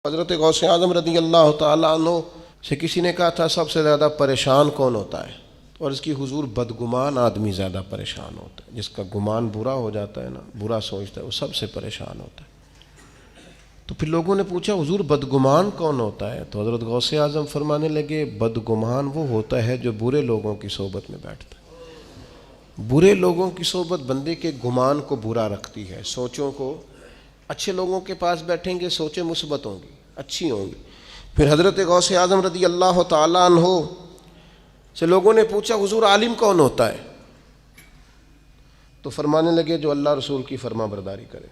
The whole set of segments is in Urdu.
حضرت غوث اعظم رضی اللہ تعالیٰ عنہ سے کسی نے کہا تھا سب سے زیادہ پریشان کون ہوتا ہے؟ اور اس کی حضور بدگمان آدمی زیادہ پریشان ہوتا ہے، جس کا گمان برا ہو جاتا ہے نا، برا سوچتا ہے، وہ سب سے پریشان ہوتا ہے۔ تو پھر لوگوں نے پوچھا حضور بدگمان کون ہوتا ہے؟ تو حضرت غوث اعظم فرمانے لگے بدگمان وہ ہوتا ہے جو برے لوگوں کی صحبت میں بیٹھتا ہے۔ برے لوگوں کی صحبت بندے کے گمان کو برا رکھتی ہے، سوچوں کو۔ اچھے لوگوں کے پاس بیٹھیں گے سوچیں مثبت ہوں گی، اچھی ہوں گی۔ پھر حضرت غوث اعظم رضی اللہ تعالیٰ عنہ سے لوگوں نے پوچھا حضور عالم کون ہوتا ہے؟ تو فرمانے لگے جو اللہ رسول کی فرما برداری کرے۔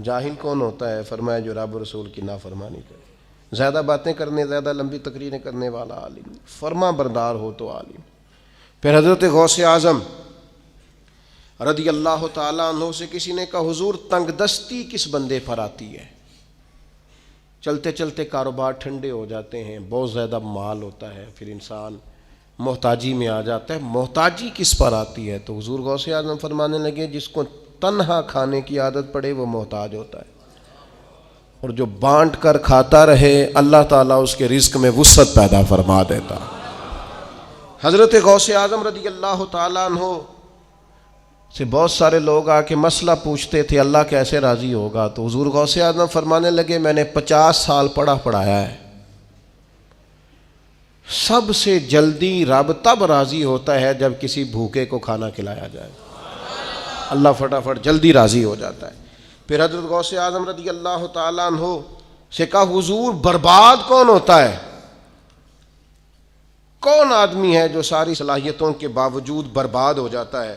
جاہل کون ہوتا ہے؟ فرمایا جو رب رسول کی نافرمانی کرے۔ زیادہ باتیں کرنے، زیادہ لمبی تقریریں کرنے والا عالم، فرما بردار ہو تو عالم۔ پھر حضرت غوث اعظم رضی اللہ تعالیٰ عنہ سے کسی نے کہا حضور تنگ دستی کس بندے پر آتی ہے؟ چلتے چلتے کاروبار ٹھنڈے ہو جاتے ہیں، بہت زیادہ مال ہوتا ہے، پھر انسان محتاجی میں آ جاتا ہے، محتاجی کس پر آتی ہے؟ تو حضور غوث اعظم فرمانے لگے جس کو تنہا کھانے کی عادت پڑے وہ محتاج ہوتا ہے، اور جو بانٹ کر کھاتا رہے اللہ تعالیٰ اس کے رزق میں وسعت پیدا فرما دیتا۔ حضرت غوث اعظم رضی اللہ تعالیٰ عنہ سے بہت سارے لوگ آ کے مسئلہ پوچھتے تھے اللہ کیسے راضی ہوگا؟ تو حضور غوث اعظم فرمانے لگے میں نے 50 سال پڑھایا ہے، سب سے جلدی رب تب راضی ہوتا ہے جب کسی بھوکے کو کھانا کھلایا جائے، اللہ فٹافٹ جلدی راضی ہو جاتا ہے۔ پھر حضرت غوث اعظم رضی اللہ تعالیٰ عنہ سے کہا حضور برباد کون ہوتا ہے؟ کون آدمی ہے جو ساری صلاحیتوں کے باوجود برباد ہو جاتا ہے؟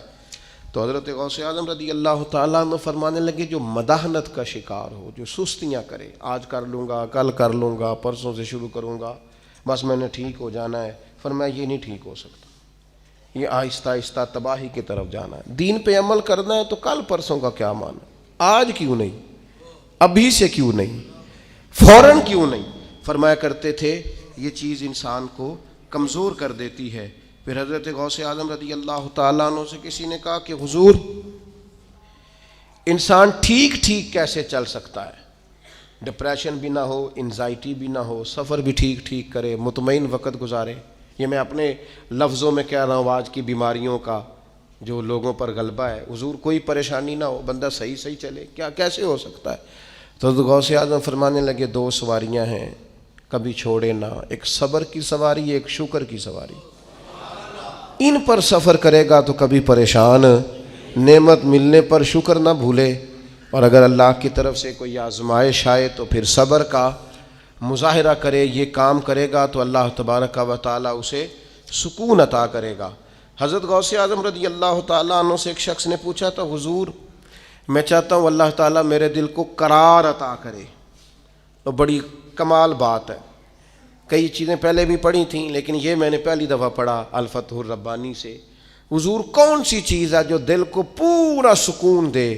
تو حضرت غوث اعظم رضی اللہ تعالیٰ عنہ فرمانے لگے جو مداحنت کا شکار ہو، جو سستیاں کرے، آج کر لوں گا، کل کر لوں گا، پرسوں سے شروع کروں گا، بس میں نے ٹھیک ہو جانا ہے۔ فرمایا یہ نہیں ٹھیک ہو سکتا، یہ آہستہ آہستہ تباہی کی طرف جانا ہے۔ دین پہ عمل کرنا ہے تو کل پرسوں کا کیا مانا، آج کیوں نہیں، ابھی سے کیوں نہیں، فوراً کیوں نہیں؟ فرمایا کرتے تھے یہ چیز انسان کو کمزور کر دیتی ہے۔ پھر حضرت غوث اعظم رضی اللہ تعالیٰ عنہ سے کسی نے کہا کہ حضور انسان ٹھیک ٹھیک کیسے چل سکتا ہے، ڈپریشن بھی نہ ہو، انزائٹی بھی نہ ہو، سفر بھی ٹھیک ٹھیک کرے، مطمئن وقت گزارے؟ یہ میں اپنے لفظوں میں کہہ رہا ہوں آج کی بیماریوں کا جو لوگوں پر غلبہ ہے۔ حضور کوئی پریشانی نہ ہو، بندہ صحیح چلے، کیا کیسے ہو سکتا ہے؟ تو حضرت غوث اعظم فرمانے لگے دو سواریاں ہیں کبھی چھوڑے نہ، ایک صبر کی سواری، ایک شکر کی سواری۔ ان پر سفر کرے گا تو کبھی پریشان، نعمت ملنے پر شکر نہ بھولے، اور اگر اللہ کی طرف سے کوئی آزمائش آئے تو پھر صبر کا مظاہرہ کرے، یہ کام کرے گا تو اللہ تبارک و تعالیٰ اسے سکون عطا کرے گا۔ حضرت غوث اعظم رضی اللہ تعالیٰ عنہ سے ایک شخص نے پوچھا تھا حضور میں چاہتا ہوں اللہ تعالیٰ میرے دل کو قرار عطا کرے۔ تو بڑی کمال بات ہے، کئی چیزیں پہلے بھی پڑھی تھیں لیکن یہ میں نے پہلی دفعہ پڑھا الفتح الربانی سے۔ حضور کون سی چیز ہے جو دل کو پورا سکون دے؟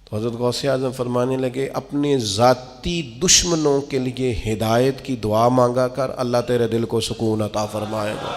تو حضرت غوث اعظم فرمانے لگے اپنے ذاتی دشمنوں کے لیے ہدایت کی دعا مانگا کر، اللہ تیرے دل کو سکون عطا فرمائے گا۔